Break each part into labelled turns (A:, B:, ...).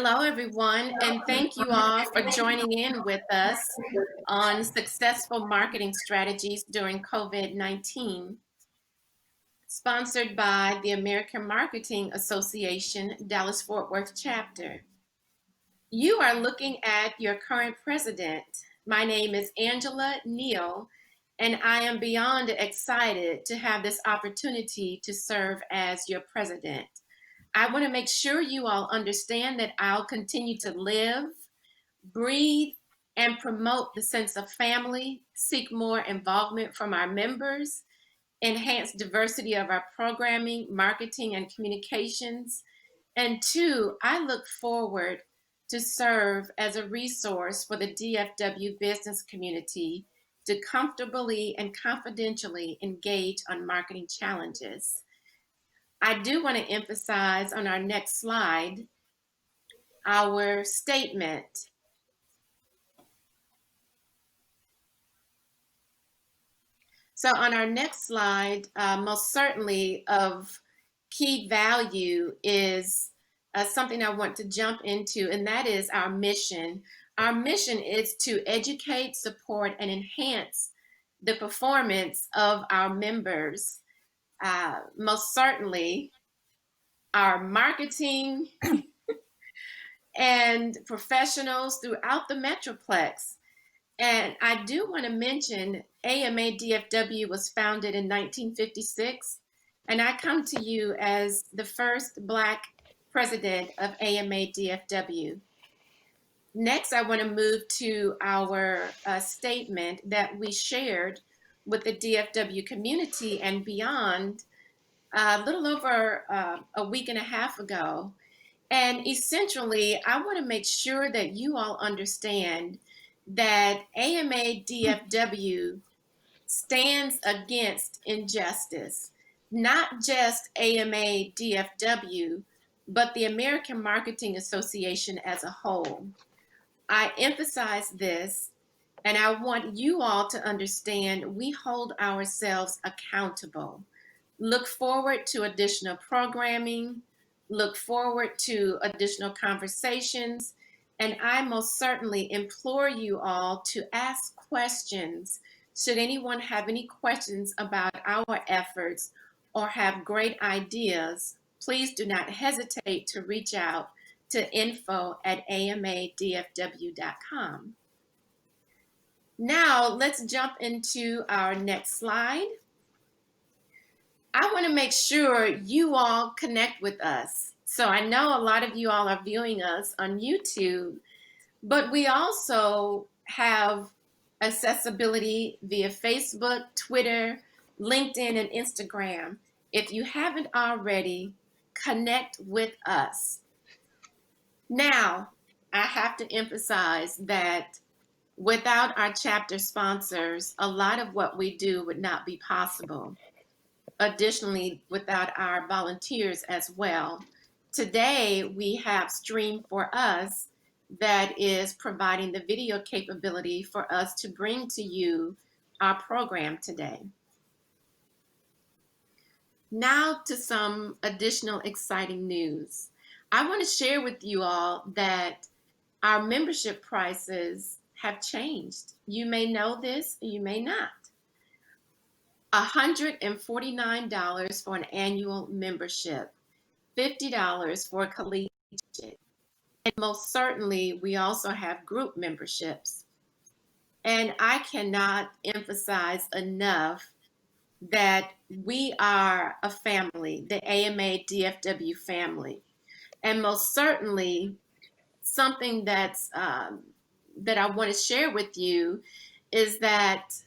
A: Hello, everyone, and thank you all for joining in with us on successful marketing strategies during COVID-19, sponsored by the American Marketing Association, Dallas-Fort Worth chapter. You are looking at your current president. My name is Angela Neal, and I am beyond excited to have this opportunity to serve as your president. I want to make sure you all understand that I'll continue to live, breathe, and promote the sense of family, seek more involvement from our members, enhance diversity of our programming, marketing, and communications. And two, I look forward to serve as a resource for the DFW business community to comfortably and confidentially engage on marketing challenges. I do want to emphasize on our next slide our statement. So on our next slide, most certainly of key value is something I want to jump into, and that is our mission. Our mission is to educate, support, and enhance the performance of our members. Most certainly, our marketing and professionals throughout the Metroplex. And I do want to mention AMA DFW was founded in 1956, and I come to you as the first Black president of AMA DFW. Next, I want to move to our statement that we shared with the DFW community and beyond a little over a week and a half ago. And essentially, I want to make sure that you all understand that AMA DFW stands against injustice, not just AMA DFW, but the American Marketing Association as a whole. I emphasize this, and I want you all to understand we hold ourselves accountable. Look forward to additional programming, look forward to additional conversations, and I most certainly implore you all to ask questions. Should anyone have any questions about our efforts or have great ideas, please do not hesitate to reach out to info@amadfw.com. Now, let's jump into our next slide. I want to make sure you all connect with us. So I know a lot of you all are viewing us on YouTube, but we also have accessibility via Facebook, Twitter, LinkedIn, and Instagram. If you haven't already, connect with us. Now, I have to emphasize that without our chapter sponsors, a lot of what we do would not be possible. Additionally, without our volunteers as well. Today, we have Stream for Us that is providing the video capability for us to bring to you our program today. Now to some additional exciting news. I want to share with you all that our membership prices have changed. You may know this, you may not. $149 for an annual membership, $50 for collegiate, and most certainly we also have group memberships. And I cannot emphasize enough that we are a family, the AMA DFW family. And most certainly something that's that I want to share with you is that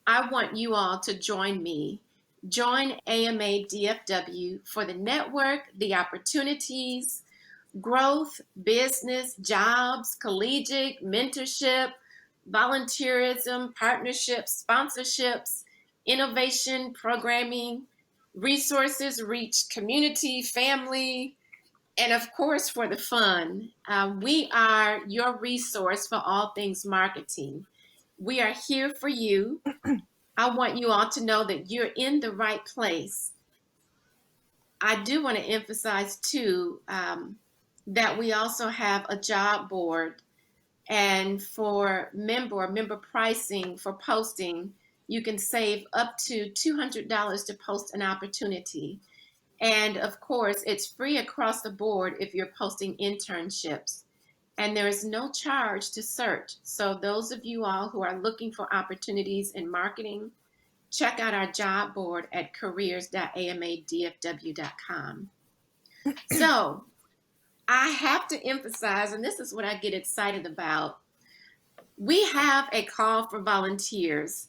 A: I want you all to join me. Join AMA DFW for the network, the opportunities, growth, business, jobs, collegiate, mentorship, volunteerism, partnerships, sponsorships, innovation, programming, resources, reach, community, family, and of course for the fun. We are your resource for all things marketing. We are here for you. I want you all to know that you're in the right place. I do want to emphasize too, that we also have a job board, and for member pricing for posting, you can save up to $200 to post an opportunity. And of course, it's free across the board if you're posting internships. And there is no charge to search. So those of you all who are looking for opportunities in marketing, check out our job board at careers.amadfw.com. So I have to emphasize, and this is what I get excited about, we have a call for volunteers.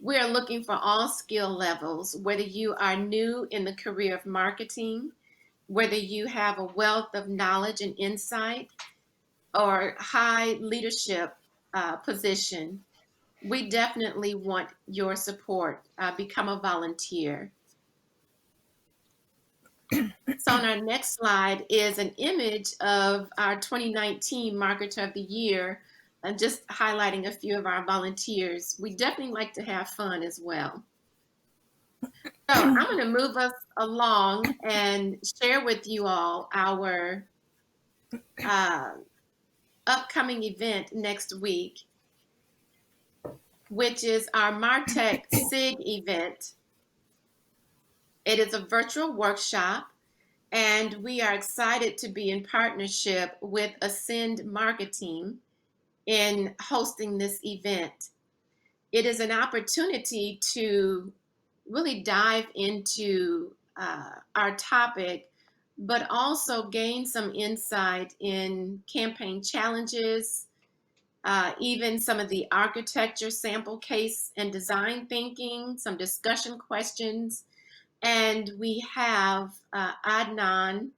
A: We are looking for all skill levels, whether you are new in the career of marketing, whether you have a wealth of knowledge and insight, or high leadership position. We definitely want your support. Become a volunteer. So on our next slide is an image of our 2019 Marketer of the Year, just highlighting a few of our volunteers. We definitely like to have fun as well. So I'm going to move us along and share with you all our upcoming event next week, which is our MarTech SIG event. It is a virtual workshop, and we are excited to be in partnership with Ascend Marketing in hosting this event. It is an opportunity to really dive into our topic, but also gain some insight in campaign challenges, even some of the architecture, sample case, and design thinking, some discussion questions. And we have Adnan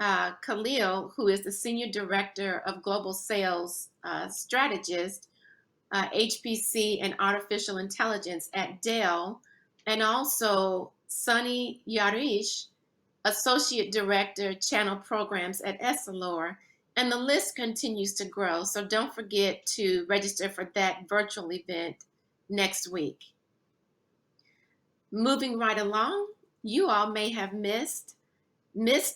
A: Khalil, who is the Senior Director of Global Sales Strategist, HPC and Artificial Intelligence at Dell, and also Sunny Yarish, Associate Director, Channel Programs at Essilor, and the list continues to grow. So don't forget to register for that virtual event next week. Moving right along, you all may have missed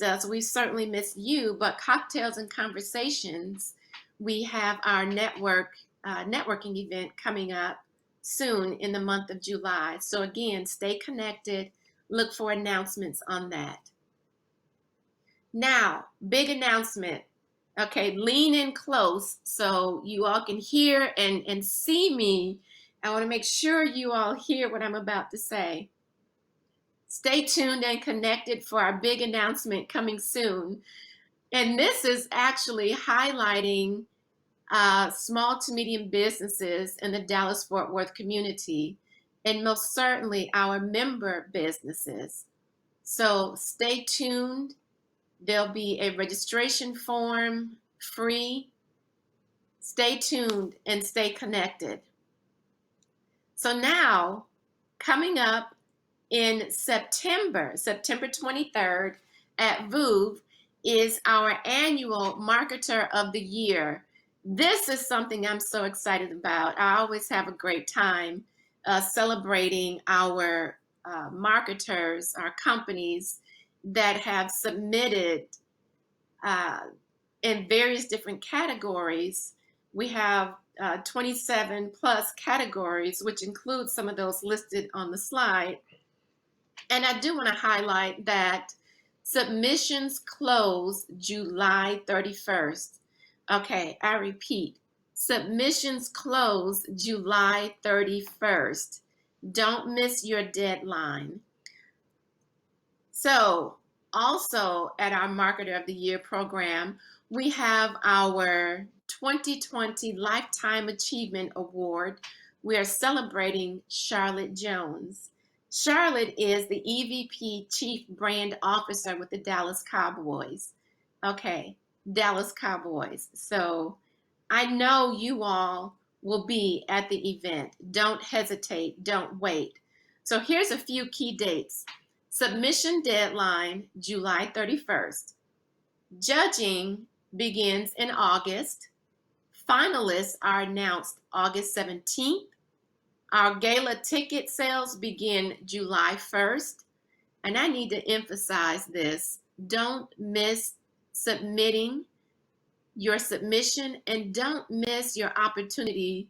A: us. We certainly missed you, but Cocktails and Conversations, we have our networking event coming up soon in the month of July. So again, stay connected. Look for announcements on that. Now, big announcement. Okay, lean in close so you all can hear and see me. I want to make sure you all hear what I'm about to say. Stay tuned and connected for our big announcement coming soon. And this is actually highlighting small to medium businesses in the Dallas-Fort Worth community, and most certainly our member businesses. So stay tuned. There'll be a registration form, free. Stay tuned and stay connected. So now, coming up in September 23rd at VOOV is our annual Marketer of the Year. This is something I'm so excited about. I always have a great time celebrating our marketers, our companies that have submitted in various different categories. We have 27 plus categories, which includes some of those listed on the slide. And I do want to highlight that submissions close July 31st. Okay, I repeat, submissions close July 31st. Don't miss your deadline. So, also at our Marketer of the Year program, we have our 2020 Lifetime Achievement Award. We are celebrating Charlotte Jones. Charlotte is the EVP Chief Brand Officer with the Dallas Cowboys. Okay, Dallas Cowboys. So I know you all will be at the event. Don't hesitate, don't wait. So here's a few key dates. Submission deadline, July 31st. Judging begins in August. Finalists are announced August 17th. Our gala ticket sales begin July 1st. And I need to emphasize this. Don't miss submitting your submission, and don't miss your opportunity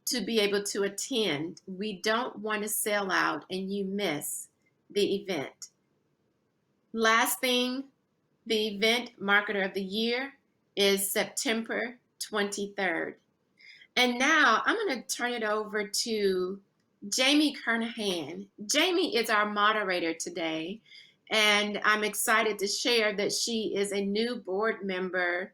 A: to be able to attend. We don't want to sell out and you miss the event. Last thing, the event marketer of the year is September 23rd. And now I'm going to turn it over to Jamie Kernahan. Jamie is our moderator today, and I'm excited to share that she is a new board member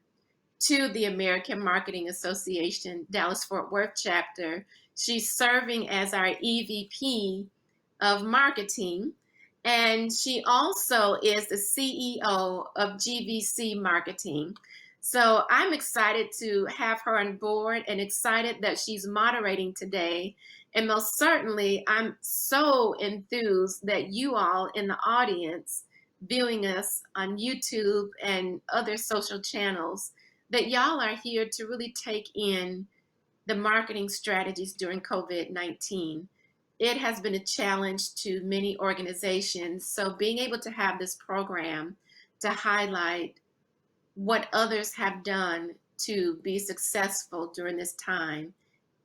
A: to the American Marketing Association Dallas Fort Worth chapter. She's serving as our EVP of marketing, and she also is the CEO of GVC Marketing. So I'm excited to have her on board and excited that she's moderating today. And most certainly, I'm so enthused that you all in the audience viewing us on YouTube and other social channels, that y'all are here to really take in the marketing strategies during COVID-19. It has been a challenge to many organizations. So being able to have this program to highlight what others have done to be successful during this time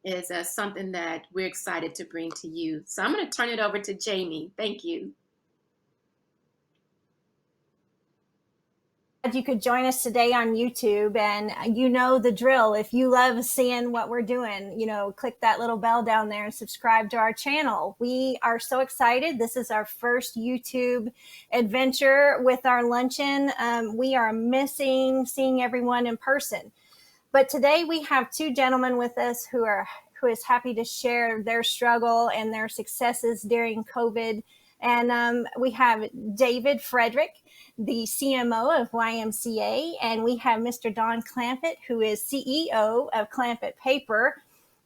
A: is something that we're excited to bring to you. So I'm going to turn it over to Jamie. Thank you.
B: You could join us today on YouTube, and you know the drill. If you love seeing what we're doing, click that little bell down there and subscribe to our channel. We are so excited. This is our first YouTube adventure with our luncheon. We are missing seeing everyone in person, but today we have two gentlemen with us who is happy to share their struggle and their successes during COVID. And we have David Frederick, the CMO of YMCA, and we have Mr. Don Clampitt, who is CEO of Clampitt Paper,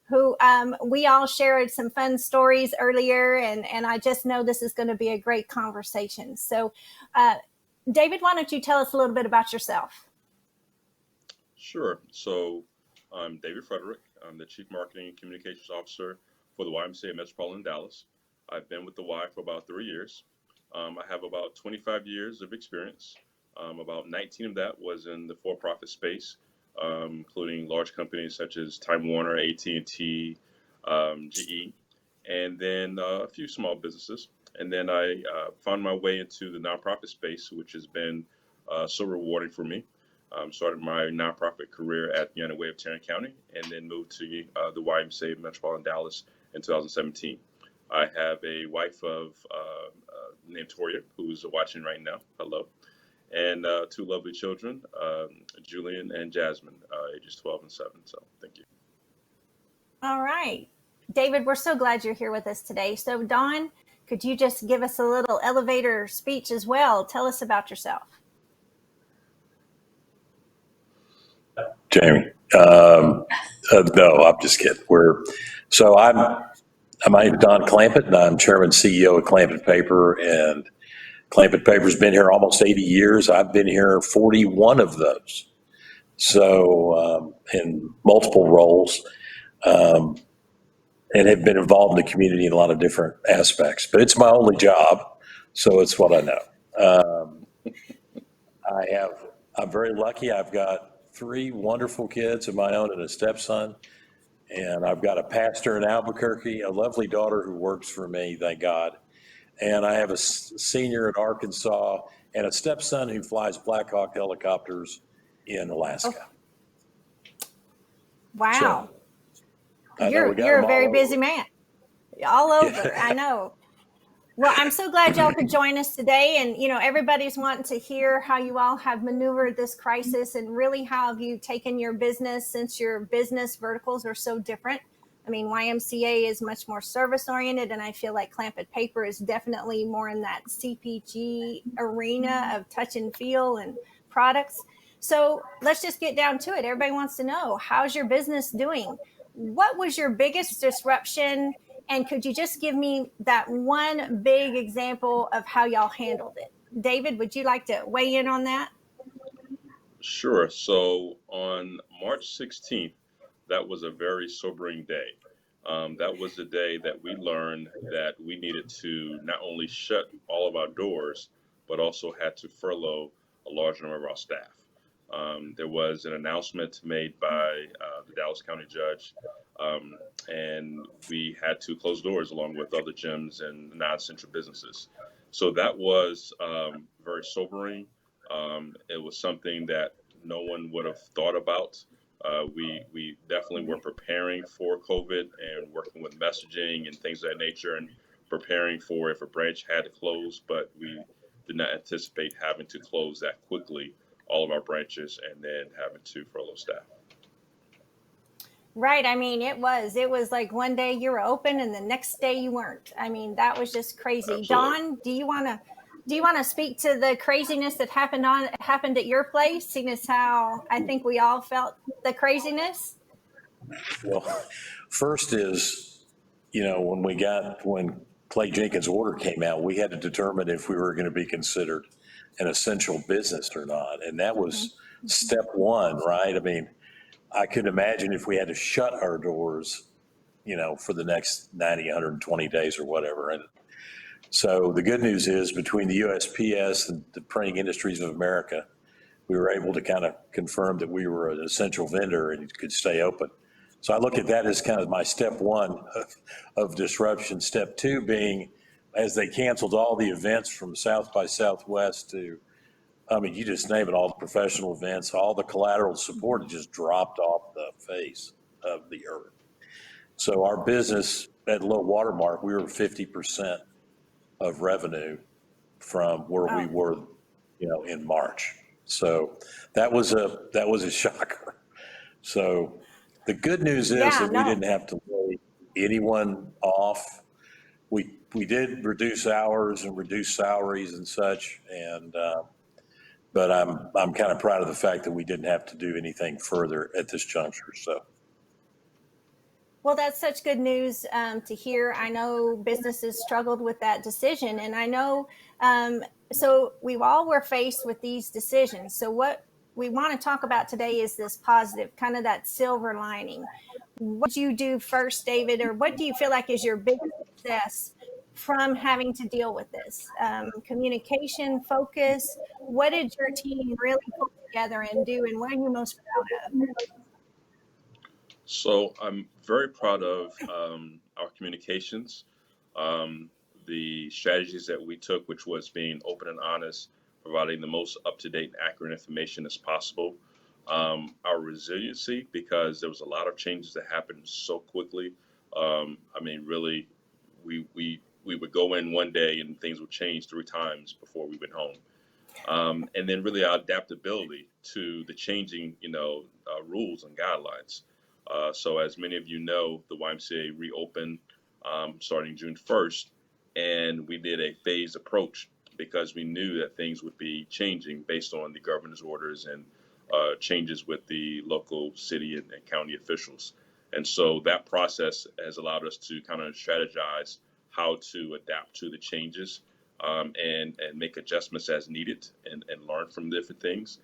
B: who we all shared some fun stories earlier, and I just know this is going to be a great conversation. So, David, why don't you tell us a little bit about yourself?
C: Sure. So I'm David Frederick. I'm the Chief Marketing and Communications Officer for the YMCA of Metropolitan Dallas. I've been with the Y for about 3 years. I have about 25 years of experience. About 19 of that was in the for-profit space, including large companies such as Time Warner, AT&T, GE, and then a few small businesses. And then I found my way into the nonprofit space, which has been so rewarding for me. Started my nonprofit career at the United Way of Tarrant County, and then moved to the YMCA of Metropolitan Dallas in 2017. I have a wife of named Toria, who's watching right now. Hello. And two lovely children, Julian and Jasmine, ages 12 and 7. So thank you.
B: All right. David, we're so glad you're here with us today. So Don, could you just give us a little elevator speech as well? Tell us about yourself.
D: Jamie. No, I'm just kidding. My name is Don Clampitt, and I'm Chairman and CEO of Clampitt Paper. And Clampitt Paper's been here almost 80 years. I've been here 41 of those. So in multiple roles, and have been involved in the community in a lot of different aspects. But it's my only job, so it's what I know. I'm very lucky. I've got 3 wonderful kids of my own and a stepson. And I've got a pastor in Albuquerque, a lovely daughter who works for me, thank God. And I have a senior in Arkansas and a stepson who flies Black Hawk helicopters in Alaska.
B: Wow.
D: So,
B: you're a very busy man. All over, I know. Well, I'm so glad y'all could join us today. And, everybody's wanting to hear how you all have maneuvered this crisis and really how have you taken your business, since your business verticals are so different. I mean, YMCA is much more service oriented, and I feel like Clampitt Paper is definitely more in that CPG arena of touch and feel and products. So let's just get down to it. Everybody wants to know, how's your business doing? What was your biggest disruption? And could you just give me that one big example of how y'all handled it? David, would you like to weigh in on that?
C: Sure. So on March 16th, that was a very sobering day. That was the day that we learned that we needed to not only shut all of our doors, but also had to furlough a large number of our staff. There was an announcement made by the Dallas County judge, and we had to close doors along with other gyms and non-essential businesses. So that was very sobering. It was something that no one would have thought about. We definitely were preparing for COVID and working with messaging and things of that nature, and preparing for if a branch had to close, but we did not anticipate having to close that quickly, all of our branches, and then having to furlough staff.
B: Right. I mean, it was like one day you were open and the next day you weren't. I mean, that was just crazy.
C: Absolutely.
B: Don, do you want to speak to the craziness that happened at your place, seeing as how I think we all felt the craziness?
D: Well, first is, when Clay Jenkins' order came out, we had to determine if we were going to be considered an essential business or not. And that was step one, right? I mean, I could imagine if we had to shut our doors, for the next 90, 120 days or whatever. And so the good news is between the USPS and the Printing Industries of America, we were able to kind of confirm that we were an essential vendor and could stay open. So I look at that as kind of my step one of disruption. Step two being, as they canceled all the events from South by Southwest to, I mean, you just name it, all the professional events, all the collateral support just dropped off the face of the earth. So our business at low water mark, we were 50% of revenue from where we were, in March. So that was a shocker. So the good news is
B: Yeah,
D: that we
B: no.
D: didn't have to lay anyone off. We did reduce hours and reduce salaries and such, and but I'm kind of proud of the fact that we didn't have to do anything further at this juncture. So.
B: Well, that's such good news to hear. I know businesses struggled with that decision, and I know so we all were faced with these decisions. So what we want to talk about today is this positive, kind of that silver lining. What did you do first, David, or what do you feel like is your biggest success from having to deal with this? Communication, focus. What did your team really pull together and do, and what are you most proud of?
C: So I'm very proud of our communications, um, the strategies that we took, which was being open and honest, providing the most up-to-date and accurate information as possible. Our resiliency, because there was a lot of changes that happened so quickly. I mean, really, we would go in one day and things would change 3 times before we went home. And then really our adaptability to the changing, rules and guidelines. So as many of you know, the YMCA reopened starting June 1st, and we did a phased approach because we knew that things would be changing based on the governor's orders and changes with the local city and county officials. And so that process has allowed us to kind of strategize how to adapt to the changes, and make adjustments as needed, and learn from different things.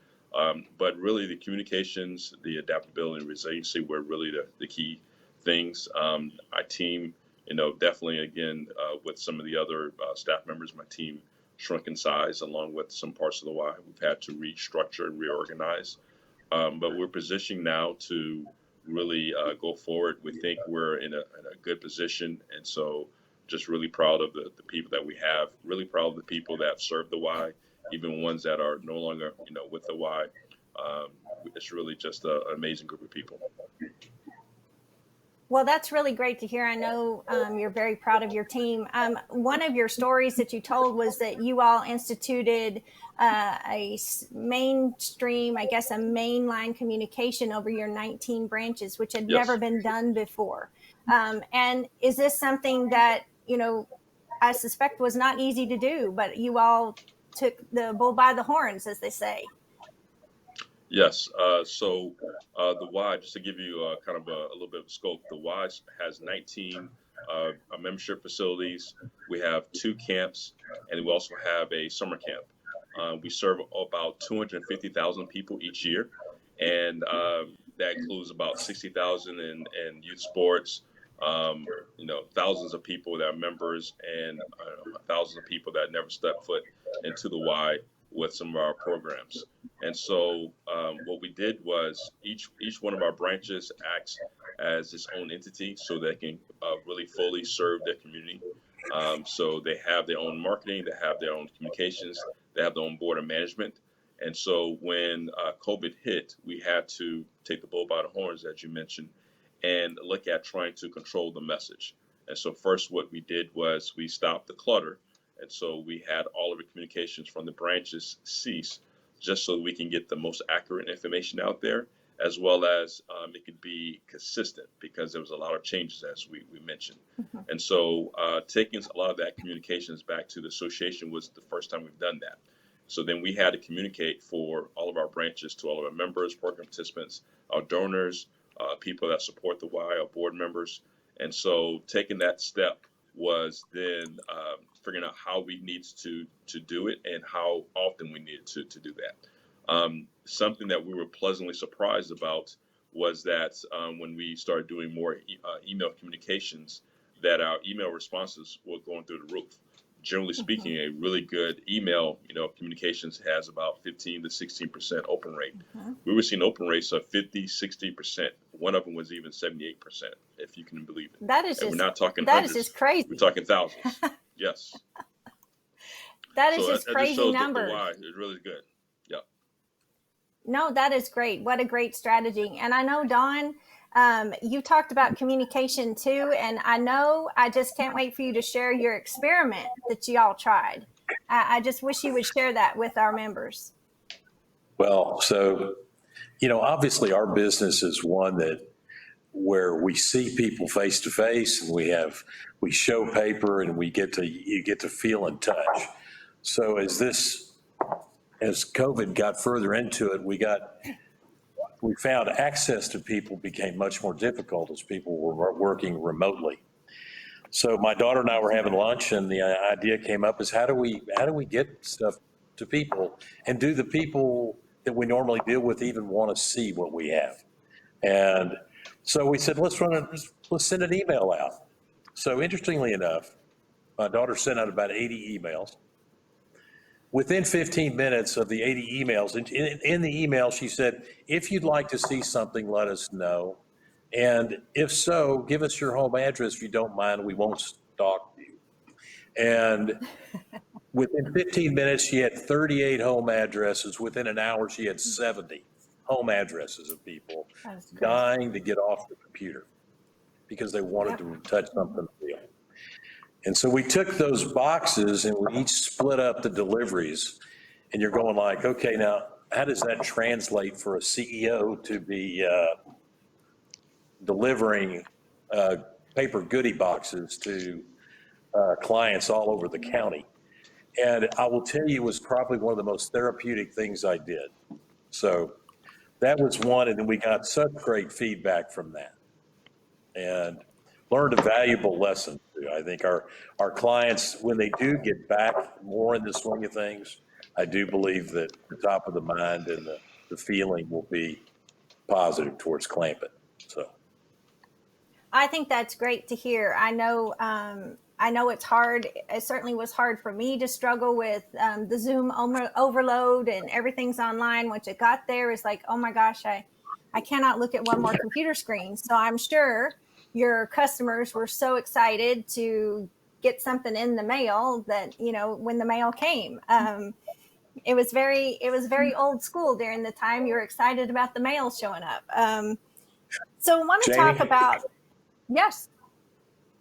C: But really, the communications, the adaptability, and resiliency were really the key things. My team, definitely again with some of the other staff members, my team shrunk in size along with some parts of the Y. We've had to restructure and reorganize, but we're positioning now to really go forward. We think we're in a good position, and so just really proud of the people that we have. Really proud of the people that serve the Y, even ones that are no longer, with the Y. It's really just an amazing group of people.
B: Well, that's really great to hear. I know you're very proud of your team. One of your stories that you told was that you all instituted mainstream, I guess, a mainline communication over your 19 branches, which had never
C: Yes.
B: been done before. And is this something that, I suspect was not easy to do, but you all took the bull by the horns, as they say?
C: Yes. So the Y, just to give you kind of a little bit of scope, the Y has 19 membership facilities. We have 2 camps, and we also have a summer camp. We serve about 250,000 people each year, and that includes about 60,000 in youth sports. Thousands of people that are members, and thousands of people that never step foot into the Y with some of our programs. And so what we did was each one of our branches acts as its own entity so they can really fully serve their community. So they have their own marketing, they have their own communications, they have their own board of management. And so when COVID hit, we had to take the bull by the horns, as you mentioned, and look at trying to control the message. And so first what we did was we stopped the clutter. And so we had all of the communications from the branches cease just so we can get the most accurate information out there, as well as it could be consistent because there was a lot of changes, as we mentioned.
B: Mhm.
C: And so taking a lot of that communications back to the association was the first time we've done that. So then we had to communicate for all of our branches to all of our members, program participants, our donors, people that support the Y, our board members. And so taking that step was then figuring out how we needed to do it and how often we needed to do that. Something that we were pleasantly surprised about was that when we started doing more email communications, that our email responses were going through the roof. Generally speaking, a really good email, communications has about 15 to 16% open rate. We were seeing open rates of 50, 60%. One of them was even 78%, if you can believe it.
B: That is
C: And
B: just,
C: we're not talking
B: that
C: hundreds.
B: is just crazy.
C: We're talking thousands. Yes.
B: That is
C: So
B: just
C: that just
B: crazy
C: shows
B: numbers.
C: the why is really good. Yeah.
B: No, that is great. What a great strategy. And I know, Don, you talked about communication too. And I just can't wait for you to share your experiment that you all tried. I just wish you would share that with our members.
D: Well, so, obviously our business is one where we see people face to face and we show paper and you get to feel and touch. So as COVID got further into it, we found access to people became much more difficult as people were working remotely. So my daughter and I were having lunch and the idea came up is how do we get stuff to people, and do the people that we normally deal with even want to see what we have? And so we said, let's send an email out. So interestingly enough, my daughter sent out about 80 emails. Within 15 minutes of the 80 emails, in the email, she said, if you'd like to see something, let us know. And if so, give us your home address if you don't mind. We won't stalk you. And within 15 minutes, she had 38 home addresses. Within an hour, she had 70 home addresses of people dying to get off the computer because they wanted to touch something real. And so we took those boxes and we each split up the deliveries. And you're going like, okay, now how does that translate for a CEO to be delivering paper goodie boxes to clients all over the county? And I will tell you, it was probably one of the most therapeutic things I did. So that was one, and then we got such great feedback from that and learned a valuable lesson too. I think our clients, when they do get back more in the swing of things, I do believe that the top of the mind and the feeling will be positive towards Clampitt. So
B: I think that's great to hear. I know it's hard. It certainly was hard for me to struggle with the Zoom overload and everything's online. Once it got there, it's like, oh my gosh, I cannot look at one more computer screen. So I'm sure your customers were so excited to get something in the mail that, when the mail came, it was very old school during the time you were excited about the mail showing up. So I want to talk about, yes.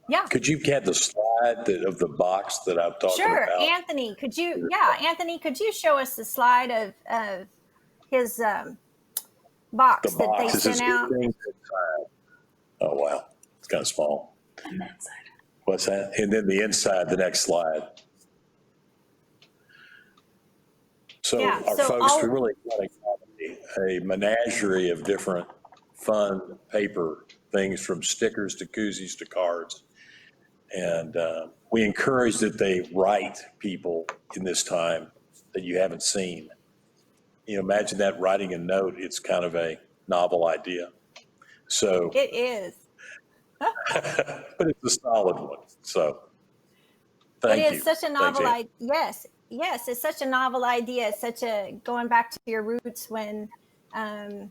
B: Yeah.
D: could you get the slide of the box that I'm talking
B: Sure.
D: about?
B: Anthony, could you show us the slide of his box
D: The
B: that
D: box
B: they
D: is
B: sent out?
D: Oh, wow. It's kind of small.
A: On that side.
D: What's that? And then the inside, the next slide. So
B: Yeah,
D: our
B: so
D: folks, we really got a menagerie of different fun paper things, from stickers to koozies to cards. And we encourage that they write people in this time that you haven't seen. Imagine that, writing a note. It's kind of a novel idea. So,
B: It is.
D: but it's a solid one. So, thank
B: It
D: you.
B: is such a
D: Thanks,
B: novel
D: Ann.
B: idea. Yes. yes, it's such a novel idea. It's such a going back to your roots when you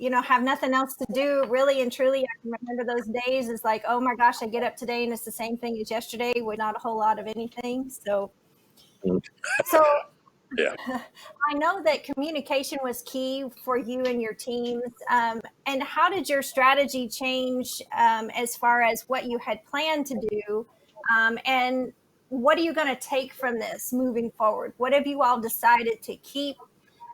B: know, have nothing else to do. Really and truly, I can remember those days. It's like, oh my gosh, I get up today and it's the same thing as yesterday with not a whole lot of anything. So
D: Yeah.
B: I know that communication was key for you and your teams. And how did your strategy change as far as what you had planned to do? And what are you going to take from this moving forward? What have you all decided to keep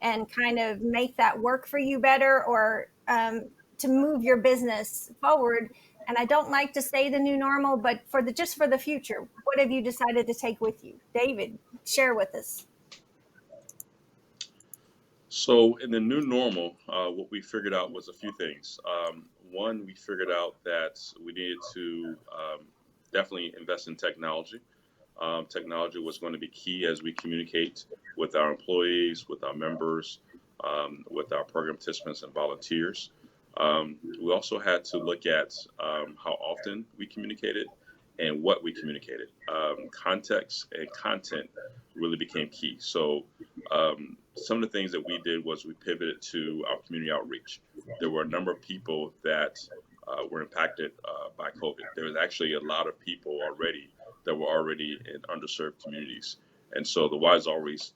B: and kind of make that work for you better, or to move your business forward? And I don't like to say the new normal, but just for the future, what have you decided to take with you? David, share with us.
C: So in the new normal, what we figured out was a few things. One, we figured out that we needed to definitely invest in technology. Technology was going to be key as we communicate with our employees, with our members, with our program participants and volunteers. We also had to look at how often we communicated and what we communicated. Context and content really became key. So some of the things that we did was we pivoted to our community outreach. There were a number of people that were impacted by COVID. There was actually a lot of people already that were already in underserved communities, and so the Y's always,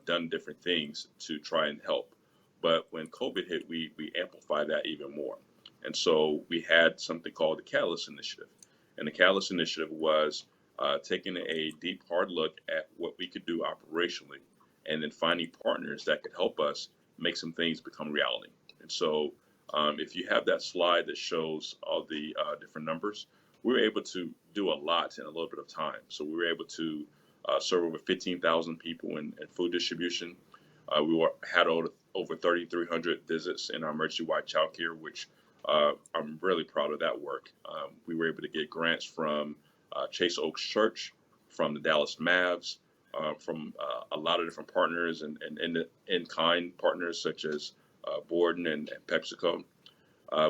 C: done different things to try and help. But when COVID hit, we amplified that even more, and so we had something called the Catalyst Initiative, and the Catalyst Initiative was taking a deep, hard look at what we could do operationally, and then finding partners that could help us make some things become reality. And so, if you have that slide that shows all the different numbers, we were able to do a lot in a little bit of time. So we were able to serve over 15,000 people in food distribution. Had over 3,300 visits in our emergency-wide childcare, which I'm really proud of that work. We were able to get grants from Chase Oaks Church, from the Dallas Mavs, from a lot of different partners and in-kind partners such as Borden and PepsiCo.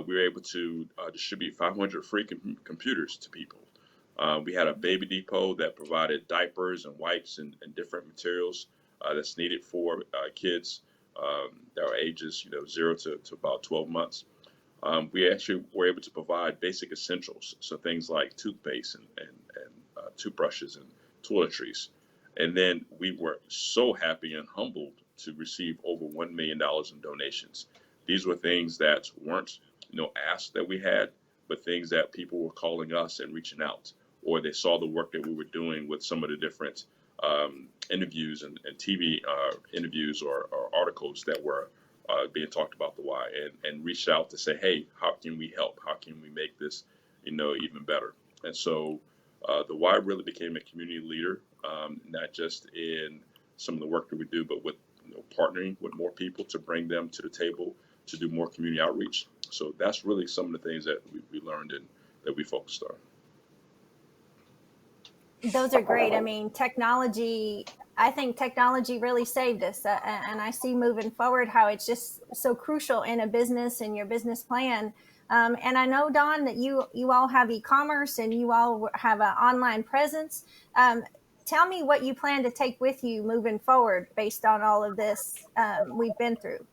C: We were able to distribute 500 free computers to people. We had a baby depot that provided diapers and wipes and different materials that's needed for kids that are ages 0 to about 12 months. We actually were able to provide basic essentials, so things like toothpaste and toothbrushes and toiletries. And then we were so happy and humbled to receive over $1 million in donations. These were things that weren't asked that we had, but things that people were calling us and reaching out, or they saw the work that we were doing with some of the different interviews and TV interviews or articles that were being talked about the Y, and reached out to say, hey, how can we help? How can we make this even better? And so the Y really became a community leader, not just in some of the work that we do, but with partnering with more people to bring them to the table to do more community outreach. So that's really some of the things that we learned and that we focused on.
B: Those are great. I mean, I think technology really saved us. And I see moving forward how it's just so crucial in a business and your business plan. And I know, Don, that you all have e-commerce and you all have an online presence. Tell me what you plan to take with you moving forward based on all of this we've been through.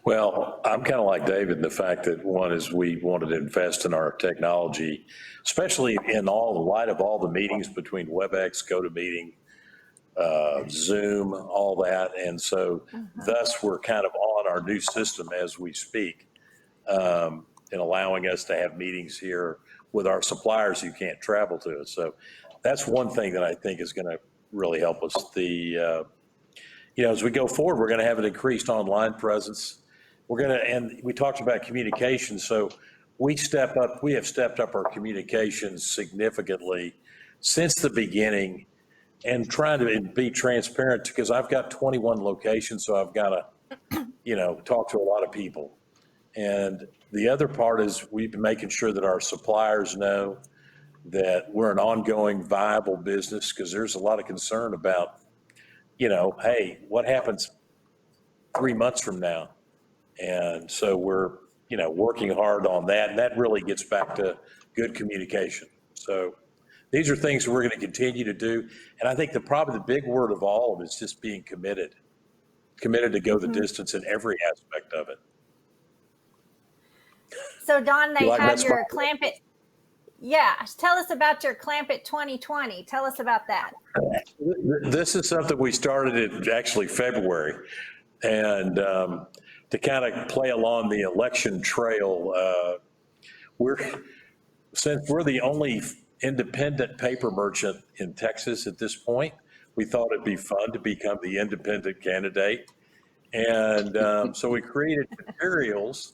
D: Well, I'm kind of like David in the fact that one is we wanted to invest in our technology, especially in all the light of all the meetings between WebEx, GoToMeeting, Zoom, all that. And so thus we're kind of on our new system as we speak, and allowing us to have meetings here with our suppliers who can't travel to us. So that's one thing that I think is going to really help us. As we go forward, we're going to have an increased online presence. And we talked about communication. So we have stepped up our communications significantly since the beginning, and trying to be transparent, because I've got 21 locations. So I've got to, talk to a lot of people. And the other part is we've been making sure that our suppliers know that we're an ongoing viable business, because there's a lot of concern about, hey, what happens 3 months from now? And so we're, working hard on that. And that really gets back to good communication. So These are things we're going to continue to do. And I think probably the big word of all of them is just being committed to go the distance in every aspect of it.
B: So Don,
D: You
B: they
D: like
B: have
D: that
B: your
D: smile?
B: Clampitt. Yeah, tell us about your Clampitt 2020. Tell us about that.
D: This is something we started in actually February. And to kind of play along the election trail, since we're the only independent paper merchant in Texas at this point, we thought it'd be fun to become the independent candidate. And so we created materials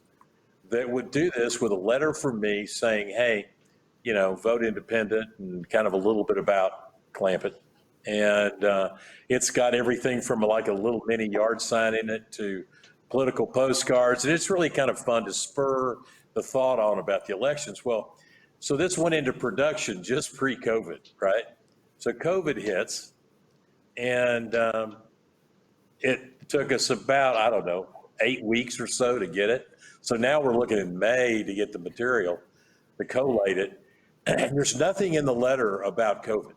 D: that would do this with a letter from me saying, hey, vote independent, and kind of a little bit about Clampitt. And it's got everything from like a little mini yard sign in it to political postcards. And it's really kind of fun to spur the thought on about the elections. Well, so this went into production just pre-COVID, right? So COVID hits, and it took us about, I don't know, 8 weeks or so to get it. So now we're looking in May to get the material to collate it. And there's nothing in the letter about COVID.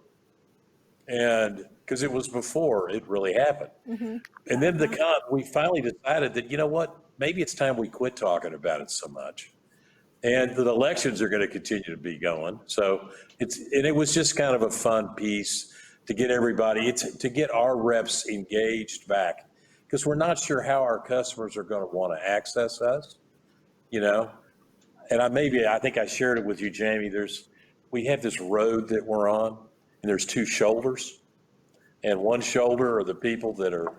D: And because it was before it really happened. And then we finally decided that, you know what, maybe it's time we quit talking about it so much. And the elections are going to continue to be going. So it was just kind of a fun piece to get everybody, to get our reps engaged back, because we're not sure how our customers are going to want to access us, And I think I shared it with you, Jamie. We have this road that we're on, and there's two shoulders. And one shoulder are the people that are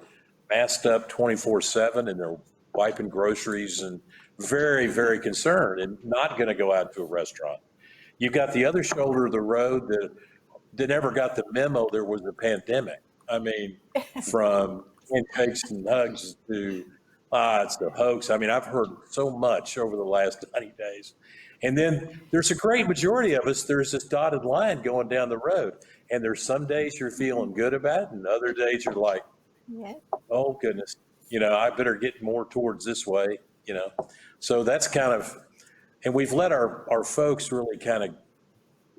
D: masked up 24/7, and they're wiping groceries and very, very concerned and not going to go out to a restaurant. You've got the other shoulder of the road that never got the memo there was a pandemic. I mean, from handshakes and hugs to, it's the hoax. I mean, I've heard so much over the last 90 days. And then there's a great majority of us, there's this dotted line going down the road. And there's some days you're feeling good about it, and other days you're like, oh, goodness, I better get more towards this way. So that's kind of, and we've let our folks really kind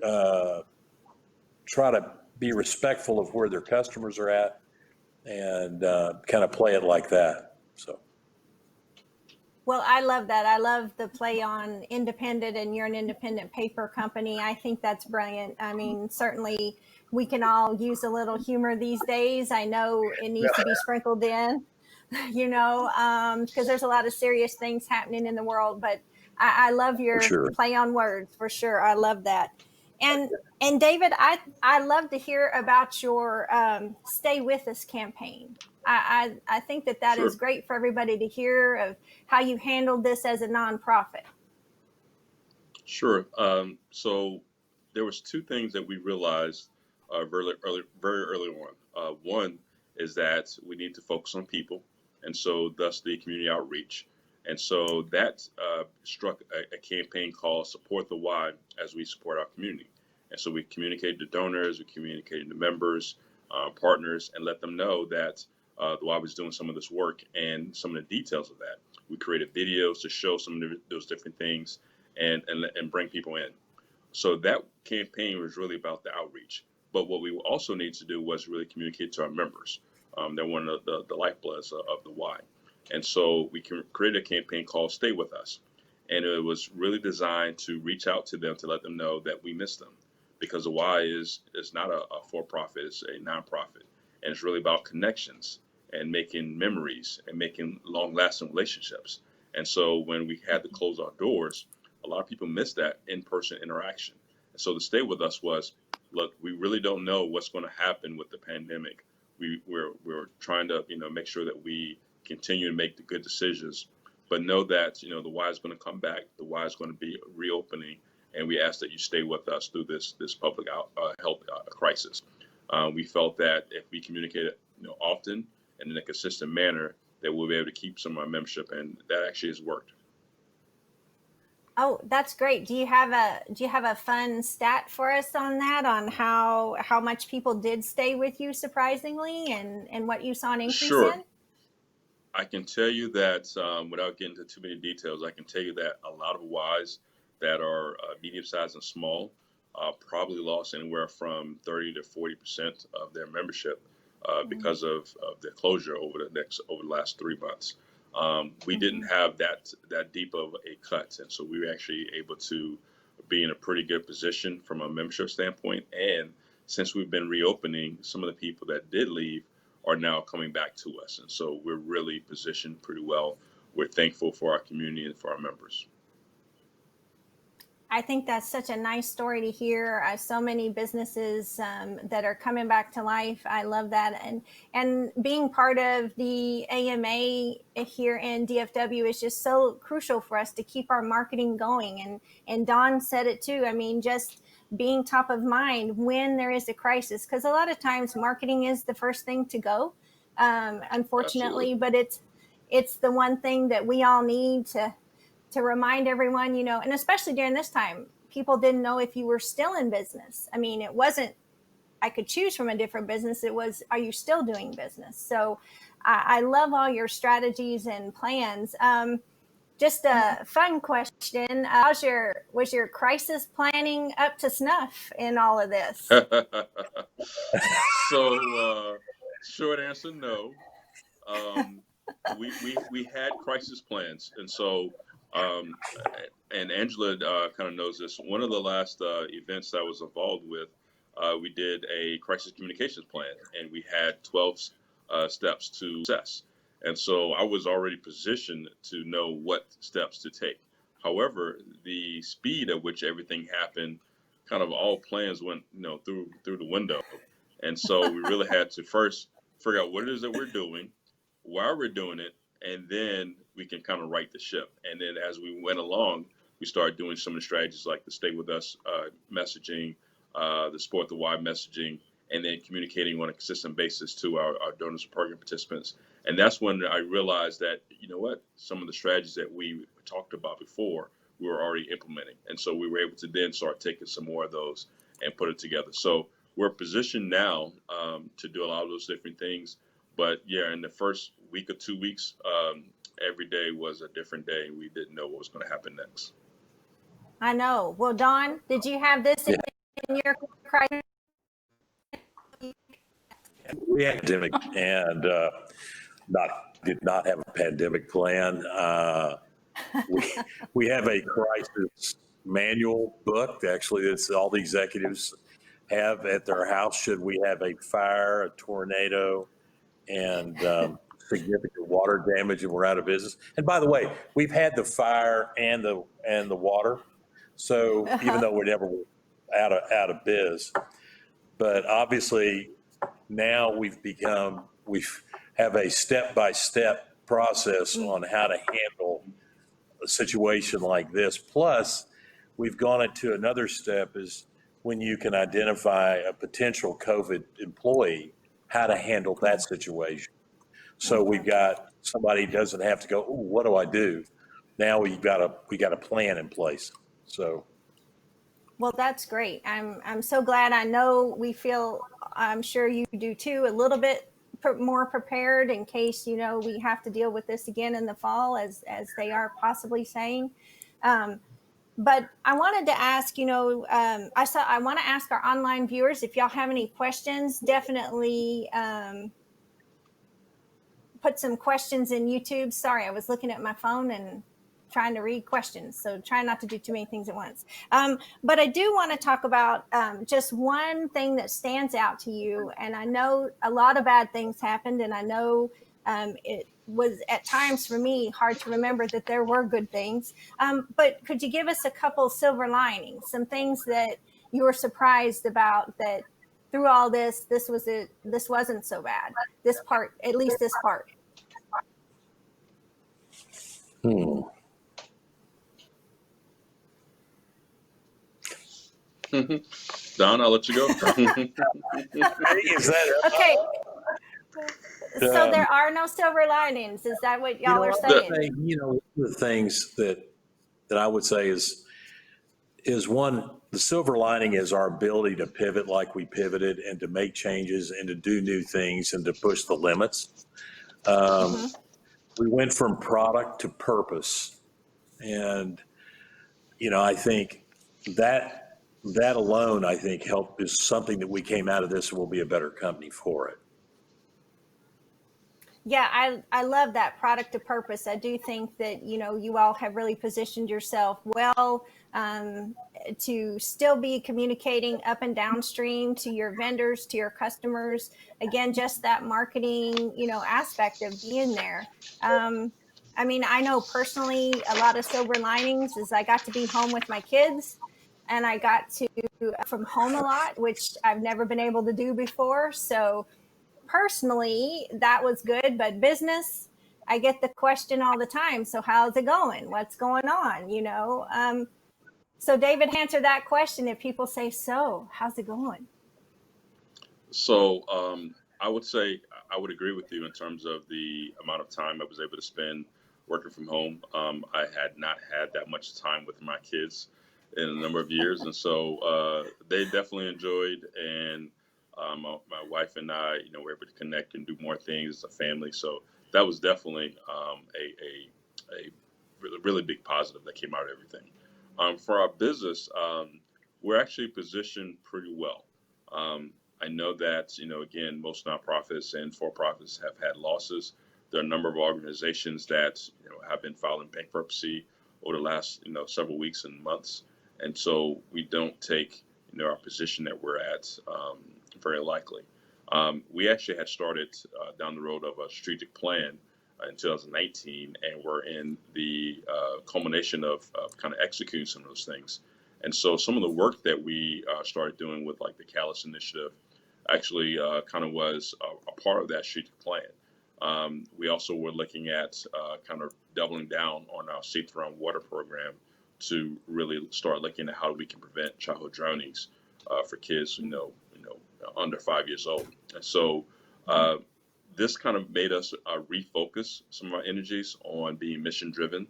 D: of try to be respectful of where their customers are at, and kind of play it like that. So.
B: Well, I love that. I love the play on independent, and you're an independent paper company. I think that's brilliant. I mean, certainly we can all use a little humor these days. I know it needs to be sprinkled in, because there's a lot of serious things happening in the world. But I love your play on words, for sure. I love that. And David, I love to hear about your Stay With Us campaign. I think that is great for everybody to hear of how you handled this as a nonprofit.
C: Sure. So there was two things that we realized very early on. One is that we need to focus on people, and so thus the community outreach. And so that struck a campaign called Support the Y as we support our community. And so we communicated to donors, we communicated to members, partners, and let them know that the Y was doing some of this work and some of the details of that. We created videos to show some of those different things and bring people in. So that campaign was really about the outreach. But what we also need to do was really communicate to our members. They're one of the lifebloods of the Y. And so we created a campaign called Stay With Us. And it was really designed to reach out to them to let them know that we miss them. Because the Y is not a for-profit, it's a nonprofit. And it's really about connections and making memories and making long-lasting relationships. And so when we had to close our doors, a lot of people missed that in-person interaction. And so the Stay With Us was, look, we really don't know what's going to happen with the pandemic. We're trying to make sure that we continue to make the good decisions, but know that the Y is going to come back. The Y is going to be reopening, and we ask that you stay with us through this public health crisis. We felt that if we communicated often and in a consistent manner, that we'll be able to keep some of our membership, and that actually has worked.
B: Oh, that's great. Do you have a fun stat for us on that, on how much people did stay with you surprisingly, and what you saw an increase
C: Sure.
B: in?
C: I can tell you that without getting into too many details, I can tell you that a lot of Ys that are medium-sized and small probably lost anywhere from 30 to 40% of their membership because of the closure over the last 3 months. We didn't have that deep of a cut, and so we were actually able to be in a pretty good position from a membership standpoint. And since we've been reopening, some of the people that did leave are now coming back to us, and so we're really positioned pretty well. We're thankful for our community and for our members.
B: I think that's such a nice story to hear. So many businesses that are coming back to life. I love that. And being part of the AMA here in DFW is just so crucial for us to keep our marketing going. And Don said it too. I mean, just being top of mind when there is a crisis, because a lot of times marketing is the first thing to go, unfortunately.
C: Absolutely.
B: But it's the one thing that we all need to remind everyone, and especially during this time, people didn't know if you were still in business. I mean, it wasn't, I could choose from a different business. It was, are you still doing business? So I love all your strategies and plans. Just a fun question. Was your crisis planning up to snuff in all of this?
C: So, short answer, no. We had crisis plans, and so and Angela kind of knows this. One of the last events that I was involved with, we did a crisis communications plan, and we had 12 steps to success. And so I was already positioned to know what steps to take. However, the speed at which everything happened, kind of all plans went, through the window. And so we really had to first figure out what it is that we're doing, why we're doing it, and then we can kind of right the ship. And then as we went along, we started doing some of the strategies like the Stay With Us messaging, the Support the Why messaging, and then communicating on a consistent basis to our donors and program participants. And that's when I realized that, some of the strategies that we talked about before, we were already implementing. And so we were able to then start taking some more of those and put it together. So we're positioned now to do a lot of those different things. But yeah, in the first week or 2 weeks, every day was a different day. We didn't know what was going to happen next.
B: I know. Well, Don, did you have this in your crisis?
D: We had a pandemic and did not have a pandemic plan. We have a crisis manual book. Actually, it's all the executives have at their house should we have a fire, a tornado, and significant water damage and we're out of business. And by the way, we've had the fire and the water. So even though we're never out of biz, but obviously now we have a step-by-step process on how to handle a situation like this. Plus, we've gone into another step is when you can identify a potential COVID employee, how to handle that situation. So we've got somebody doesn't have to go, "Ooh, what do I do?" Now we got a plan in place. So.
B: Well, that's great. I'm so glad. I know I'm sure you do too, a little bit more prepared in case, we have to deal with this again in the fall, as they are possibly saying. But I wanted to ask, I want to ask our online viewers, if y'all have any questions, definitely put some questions in YouTube. Sorry, I was looking at my phone and trying to read questions. So try not to do too many things at once. But I do want to talk about just one thing that stands out to you. And I know a lot of bad things happened, and I know it was at times for me hard to remember that there were good things. But could you give us a couple silver linings, some things that you were surprised about, that through all this wasn't so bad? This part, at least this part.
C: Don, I'll let you go.
D: Is that
B: okay? So there are no silver linings. Is that what y'all are saying?
D: One of the things that I would say is one, the silver lining is our ability to pivot like we pivoted, and to make changes and to do new things and to push the limits. We went from product to purpose. And, I think that that alone, I think, is something that we came out of this and will be a better company for it.
B: Yeah, I love that product to purpose. I do think that, you all have really positioned yourself well to still be communicating up and downstream to your vendors, to your customers. Again, just that marketing, aspect of being there. I know personally a lot of silver linings is I got to be home with my kids and I got to from home a lot, which I've never been able to do before. So personally, that was good, but business, I get the question all the time. So how's it going? What's going on? So David, answer that question. If people say, so how's it going?
C: So I would say I would agree with you in terms of the amount of time I was able to spend working from home. I had not had that much time with my kids in a number of years, and so they definitely enjoyed. And my wife and I, were able to connect and do more things as a family. So that was definitely a really, really big positive that came out of everything. For our business, we're actually positioned pretty well. I know that, again, most nonprofits and for-profits have had losses. There are a number of organizations that, have been filing bankruptcy over the last, several weeks and months. And so we don't take, our position that we're at very likely. We actually had started down the road of a strategic plan in 2019, and we're in the culmination of kind of executing some of those things. And so some of the work that we started doing with like the Callus Initiative actually kind of was a part of that strategic plan. We also were looking at kind of doubling down on our Safe Around Water program to really start looking at how we can prevent childhood drownings for kids, under 5 years old. And so this kind of made us refocus some of our energies on being mission driven,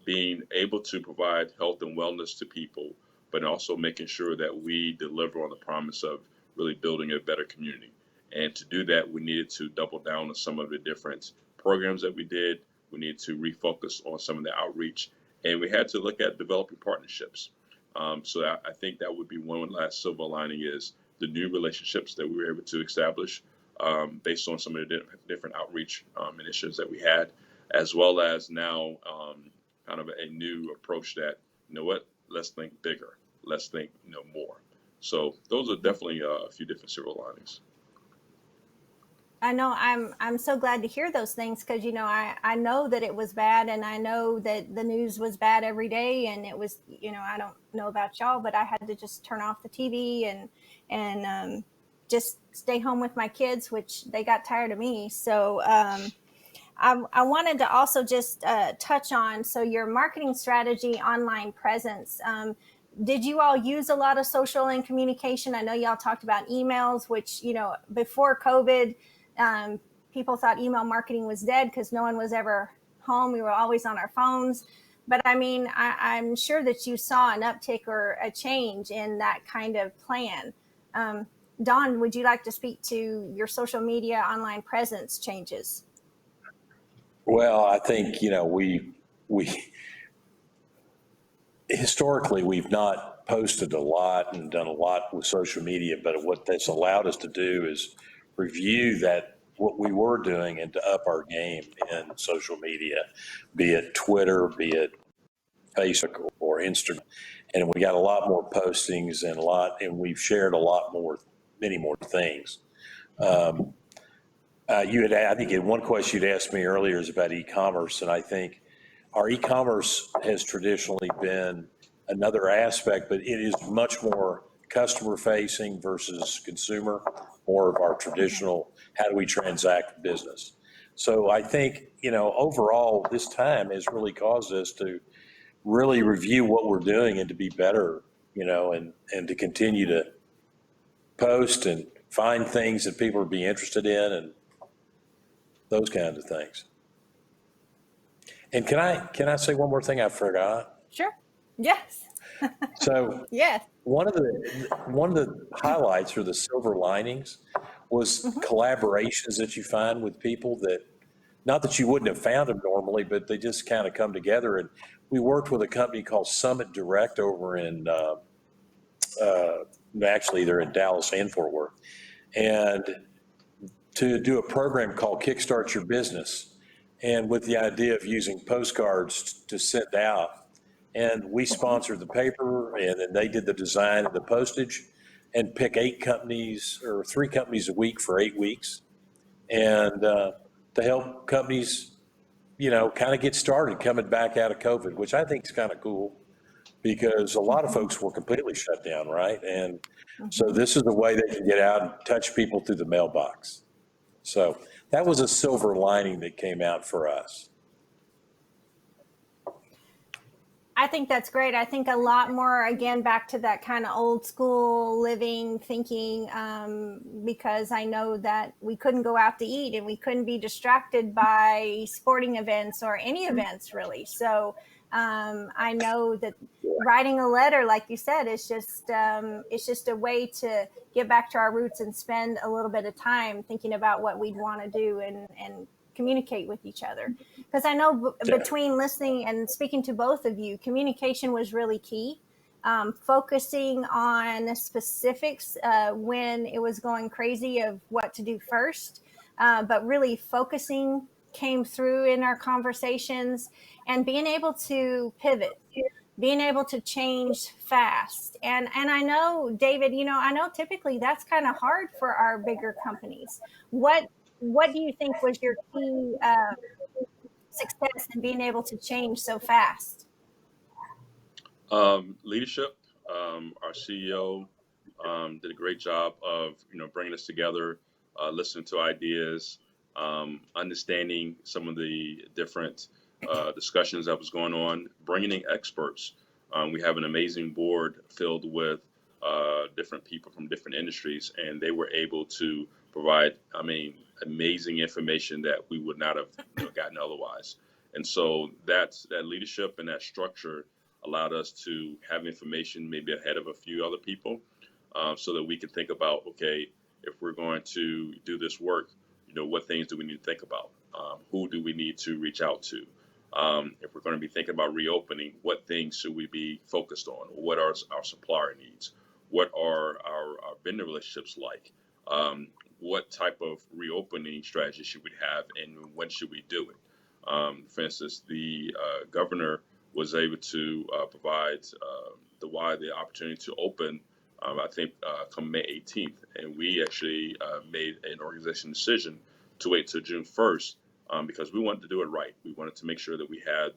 C: being able to provide health and wellness to people, but also making sure that we deliver on the promise of really building a better community. And to do that, we needed to double down on some of the different programs that we did. We needed to refocus on some of the outreach, and we had to look at developing partnerships. So I think that would be one last silver lining is the new relationships that we were able to establish based on some of the different outreach initiatives that we had, as well as now kind of a new approach that, let's think bigger, let's think, more. So those are definitely a few different silver linings.
B: I know I'm so glad to hear those things because, I know that it was bad and I know that the news was bad every day and it was, I don't know about y'all, but I had to just turn off the TV and just stay home with my kids, which they got tired of me. So I wanted to also just touch on, so your marketing strategy, online presence. Did you all use a lot of social and communication? I know y'all talked about emails, which, before COVID, people thought email marketing was dead because no one was ever home. We were always on our phones. But I'm sure that you saw an uptick or a change in that kind of plan. Don, would you like to speak to your social media online presence changes?
D: Well, I think, we historically, we've not posted a lot and done a lot with social media, but what that's allowed us to do is review what we were doing and to up our game in social media, be it Twitter, be it Facebook or Instagram. And we got a lot more postings and we've shared many more things. I think in one question you'd asked me earlier is about e-commerce, and I think our e-commerce has traditionally been another aspect, but it is much more customer facing versus consumer, more of our traditional, how do we transact business? So I think, overall this time has really caused us to really review what we're doing and to be better, and to continue to post and find things that people would be interested in and those kinds of things. And can I say one more thing I forgot?
B: Sure. Yes.
D: So
B: yes.
D: One of the highlights or the silver linings was collaborations that you find with people that, not that you wouldn't have found them normally, but they just kind of come together. And we worked with a company called Summit Direct over in Actually, they're in Dallas and Fort Worth. And to do a program called Kickstart Your Business, and with the idea of using postcards to send out. And we sponsored the paper, and then they did the design and the postage, and pick 8 companies or 3 companies a week for 8 weeks, and to help companies, kind of get started coming back out of COVID, which I think is kind of cool because a lot of folks were completely shut down, right? And so this is a way they can get out and touch people through the mailbox. So that was a silver lining that came out for us.
B: I think that's great. I think a lot more, again, back to that kind of old school living, thinking, because I know that we couldn't go out to eat and we couldn't be distracted by sporting events or any events really. So I know that writing a letter, like you said, is just a way to get back to our roots and spend a little bit of time thinking about what we'd want to do and communicate with each other. Because I know between listening and speaking to both of you, communication was really key. Focusing on specifics when it was going crazy of what to do first, but really focusing came through in our conversations, and being able to pivot, being able to change fast. And I know, David, I know typically that's kind of hard for our bigger companies. What do you think was your key success in being able to change so fast?
C: Leadership. Our CEO did a great job of bringing us together, listening to ideas, understanding some of the different discussions that was going on, bringing in experts. We have an amazing board filled with different people from different industries, and they were able to provide, amazing information that we would not have gotten otherwise. And so that leadership and that structure allowed us to have information maybe ahead of a few other people, so that we can think about, okay, if we're going to do this work, what things do we need to think about? Who do we need to reach out to? If we're going to be thinking about reopening, what things should we be focused on? What are our supplier needs? What are our vendor relationships like? What type of reopening strategy should we have, and when should we do it? For instance, the governor was able to provide the Y the opportunity to open, I think, come May 18th. And we actually made an organization decision to wait till June 1st because we wanted to do it right. We wanted to make sure that we had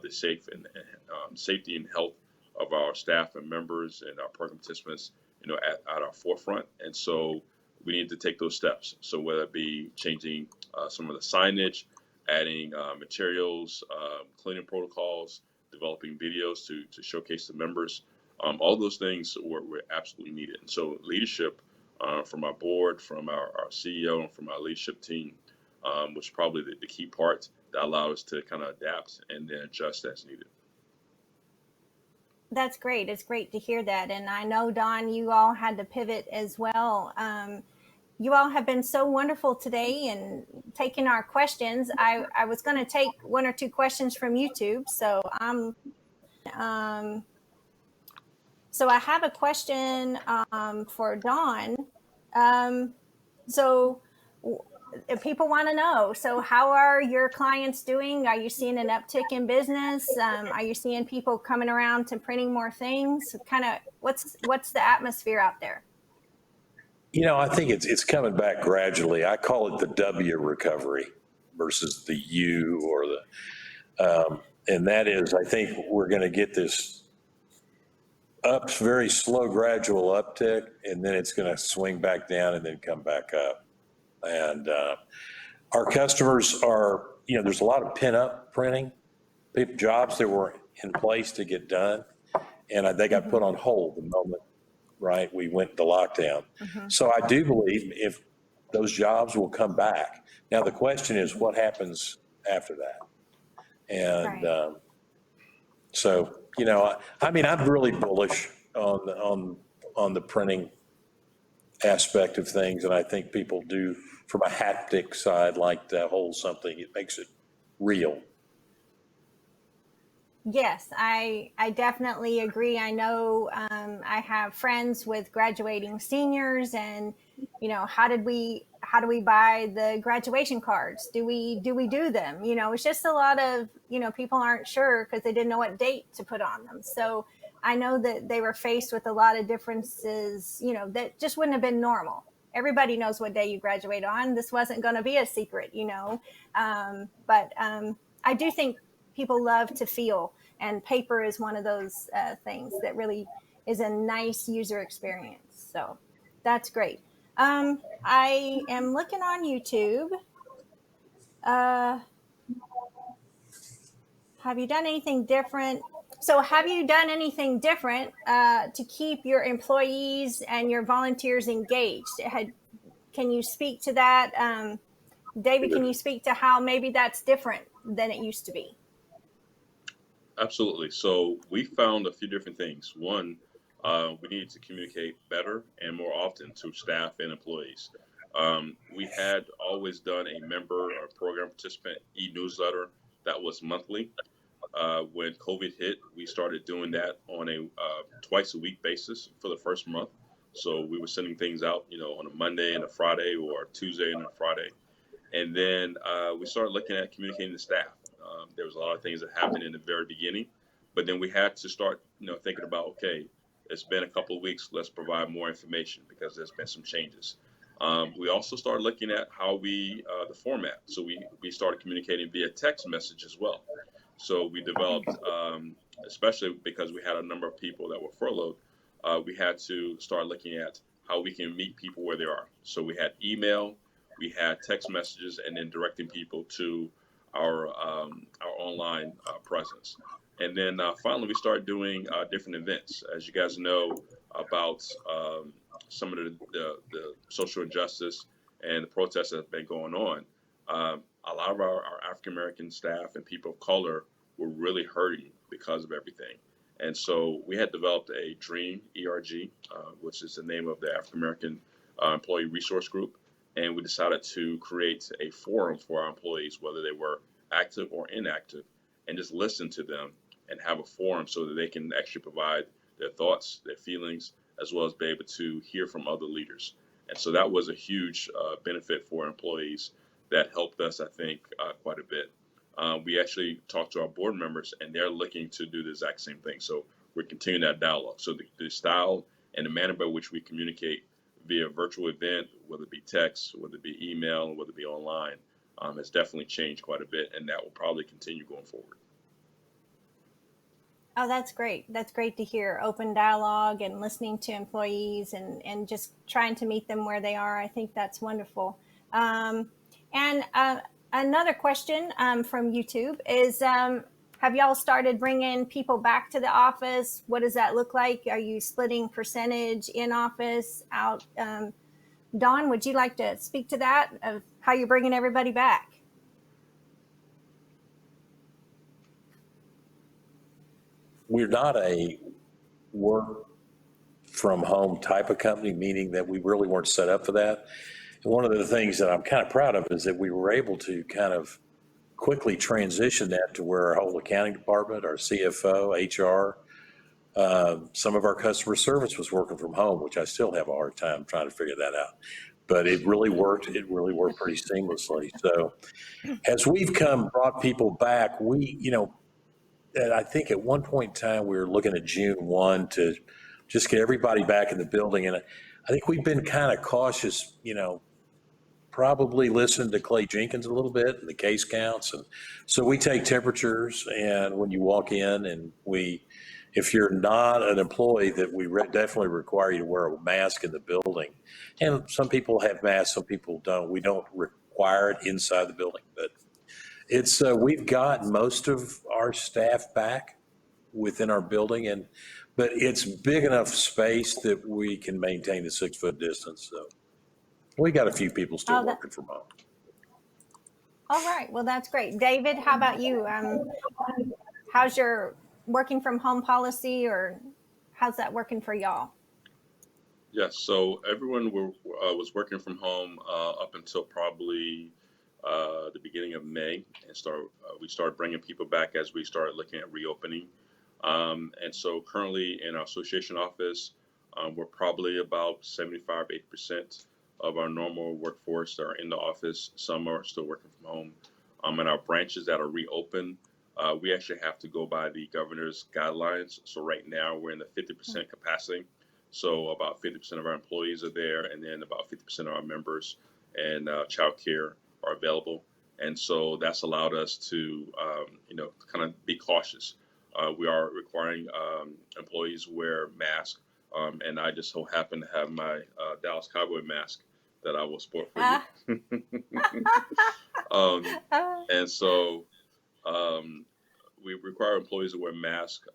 C: the safety and health of our staff and members and our program participants, at our forefront. And so we need to take those steps. So whether it be changing some of the signage, adding materials, cleaning protocols, developing videos to showcase the members, all those things were absolutely needed. And so leadership from our board, from our CEO, and from our leadership team was probably the key part that allowed us to kind of adapt and then adjust as needed.
B: That's great. It's great to hear that. And I know, Don, you all had to pivot as well. You all have been so wonderful today and taking our questions. I was going to take 1 or 2 questions from YouTube. So so I have a question for Don. So if people want to know, so how are your clients doing? Are you seeing an uptick in business? Are you seeing people coming around to printing more things? Kind of what's the atmosphere out there?
D: I think it's coming back gradually. I call it the W recovery versus the U or and that is, I think we're going to get this very slow, gradual uptick, and then it's going to swing back down and then come back up. And our customers are, there's a lot of pin-up printing, jobs that were in place to get done, and they got put on hold the moment, right, we went to lockdown. So I do believe if those jobs will come back. Now, the question is what happens after that? And
B: Right.
D: So, I'm really bullish on the printing aspect of things, and I think people do, from a haptic side, like to hold something. It makes it real.
B: Yes, I definitely agree. I know I have friends with graduating seniors, and how do we buy the graduation cards? Do we do them? It's just a lot of people aren't sure because they didn't know what date to put on them. So I know that they were faced with a lot of differences, that just wouldn't have been normal. Everybody knows what day you graduate on. This wasn't going to be a secret. But I do think people love to feel, and paper is one of those things that really is a nice user experience. So that's great. I am looking on YouTube. uh, have you done anything different? So have you done anything different to keep your employees and your volunteers engaged? Can you speak to that? David, can you speak to how maybe that's different than it used to be?
C: Absolutely. So we found a few different things. One, we needed to communicate better and more often to staff and employees. We had always done a member or program participant e-newsletter that was monthly. When COVID hit, we started doing that on a twice a week basis for the first month. So we were sending things out, on a Monday and a Friday, or a Tuesday and a Friday. And then we started looking at communicating to staff. There was a lot of things that happened in the very beginning, but then we had to start, thinking about, okay, it's been a couple of weeks. Let's provide more information because there's been some changes. We also started looking at how the format. So we started communicating via text message as well. So we developed, especially because we had a number of people that were furloughed, we had to start looking at how we can meet people where they are. So we had email, we had text messages, and then directing people to our online presence. And then finally, we started doing different events. As you guys know about some of the social injustice and the protests that have been going on, a lot of our African American staff and people of color were really hurting because of everything. And so we had developed a DREAM, ERG, which is the name of the African American Employee Resource Group. And we decided to create a forum for our employees, whether they were active or inactive, and just listen to them and have a forum so that they can actually provide their thoughts, their feelings, as well as be able to hear from other leaders. And so that was a huge benefit for employees that helped us, I think, quite a bit. We actually talked to our board members, and they're looking to do the exact same thing. So we're continuing that dialogue. So the style and the manner by which we communicate via virtual event, whether it be text, whether it be email, whether it be online, has definitely changed quite a bit, and that will probably continue going forward.
B: Oh, that's great. That's great to hear. Open dialogue and listening to employees, and just trying to meet them where they are. I think that's wonderful. And another question from YouTube is, have y'all started bringing people back to the office? What does that look like? Are you splitting percentage in office out? Don, would you like to speak to that, of how you're bringing everybody back?
D: We're not a work from home type of company, meaning that we really weren't set up for that. And one of the things that I'm kind of proud of is that we were able to kind of quickly transition that to where our whole accounting department, our CFO, HR, some of our customer service was working from home, which I still have a hard time trying to figure that out. But it really worked. It really worked pretty seamlessly. So as we've brought people back, and I think at one point in time, we were looking at June 1 to just get everybody back in the building. And I think we've been kind of cautious, probably listened to Clay Jenkins a little bit and the case counts. And so we take temperatures, and when you walk in, and if you're not an employee, that we definitely require you to wear a mask in the building. And some people have masks, some people don't. We don't require it inside the building, but we've got most of our staff back within our building, but it's big enough space that we can maintain the 6 foot distance. So we got a few people still working from home.
B: All right. Well, that's great. David, how about you? How's your working from home policy, or how's that working for y'all?
C: Yes, so everyone was working from home up until probably the beginning of May, and we started bringing people back as we started looking at reopening. And so currently in our association office, we're probably about 75, 80% of our normal workforce that are in the office. Some are still working from home. And our branches that are reopened, we actually have to go by the governor's guidelines. So right now we're in the 50% capacity. So about 50% of our employees are there, and then about 50% of our members and childcare are available. And so that's allowed us to, kind of be cautious. We are requiring employees wear masks, and I just so happen to have my Dallas Cowboy mask that I will sport for you. And so we require employees to wear masks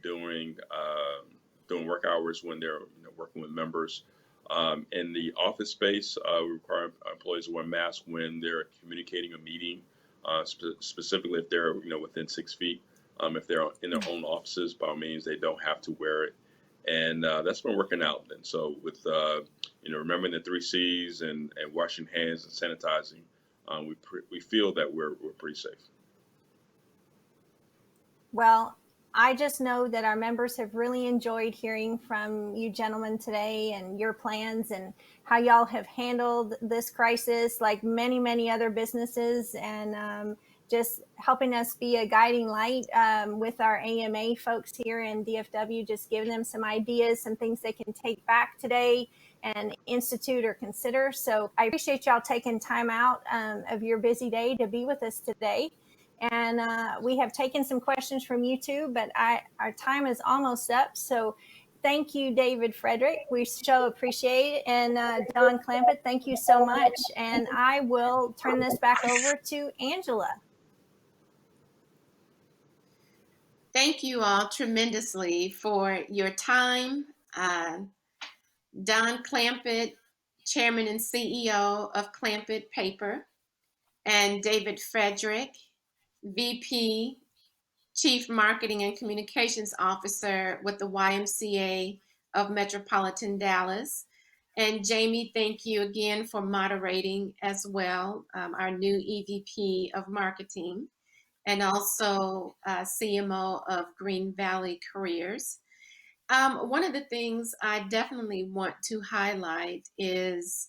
C: during work hours when they're working with members. In the office space, we require employees to wear masks when they're communicating a meeting, specifically if they're within 6 feet. If they're in their own offices, by all means, they don't have to wear it, and that's been working out. And so with remembering the 3 C's and washing hands and sanitizing, we feel that we're pretty safe.
B: Well, I just know that our members have really enjoyed hearing from you gentlemen today and your plans and how y'all have handled this crisis like many, many other businesses, and just helping us be a guiding light with our AMA folks here in DFW, just giving them some ideas, some things they can take back today and institute or consider. So I appreciate y'all taking time out of your busy day to be with us today. And we have taken some questions from YouTube, but our time is almost up. So thank you, David Frederick. We so appreciate it. And Don Clampitt, thank you so much. And I will turn this back over to Angela.
A: Thank you all tremendously for your time. Don Clampitt, Chairman and CEO of Clampitt Paper, and David Frederick, VP, Chief Marketing and Communications Officer with the YMCA of Metropolitan Dallas. And Jamie, thank you again for moderating as well, our new EVP of Marketing, and also CMO of Green Valley Careers. One of the things I definitely want to highlight is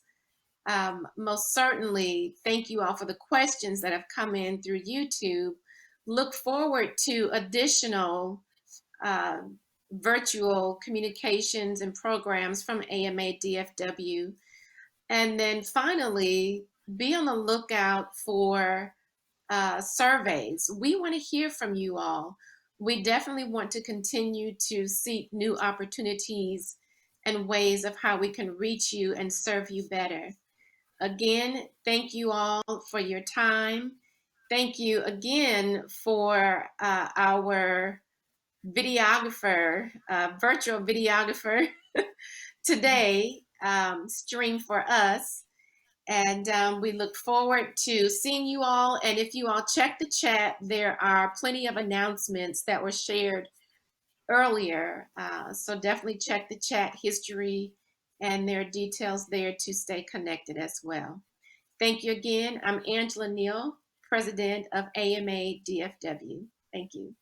A: most certainly thank you all for the questions that have come in through YouTube. Look forward to additional virtual communications and programs from AMA DFW. And then finally, be on the lookout for surveys. We want to hear from you all. We definitely want to continue to seek new opportunities and ways of how we can reach you and serve you better. Again, thank you all for your time. Thank you again for our videographer, virtual videographer today, stream for us. And we look forward to seeing you all. And if you all check the chat, there are plenty of announcements that were shared earlier. So definitely check the chat history, and there are details there to stay connected as well. Thank you again. I'm Angela Neal, President of AMA DFW. Thank you.